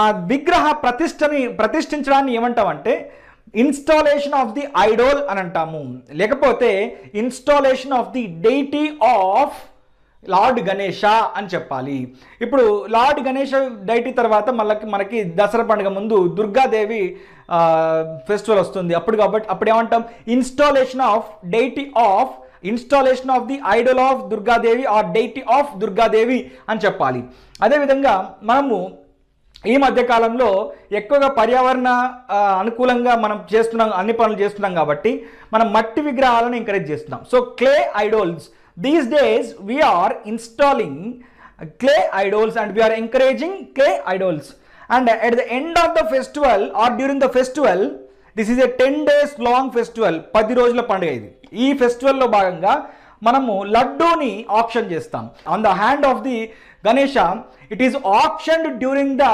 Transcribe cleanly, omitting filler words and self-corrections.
ఆ విగ్రహ ప్రతిష్ఠించడాన్ని ఏమంటామంటే ఇన్స్టాలేషన్ ఆఫ్ ది ఐడోల్ అని అంటాము, లేకపోతే installation of the deity of Lord Ganesha అని చెప్పాలి. ఇప్పుడు లార్డ్ గణేష డైటీ తర్వాత మనకి దసరా పండుగ ముందు దుర్గాదేవి ఫెస్టివల్ వస్తుంది. అప్పుడు ఏమంటాం, installation of the idol of Durgadevi or deity of Durgadevi అని చెప్పాలి. అదేవిధంగా మనము ఈ మధ్యకాలంలో ఎక్కువగా పర్యావరణ అనుకూలంగా మనం అన్ని పనులు చేస్తున్నాం కాబట్టి మనం మట్టి విగ్రహాలను ఎంకరేజ్ చేస్తున్నాం. So clay idols, these days we are installing clay idols and we are encouraging clay idols, and at the end of the festival or during the festival, this is a 10 days long festival, 10 రోజుల పండుగ ఇది. ఈ ఫెస్టివల్లో భాగంగా మనము లడ్డూని auction చేస్తాం. On the hand of the Ganesha, it is auctioned during the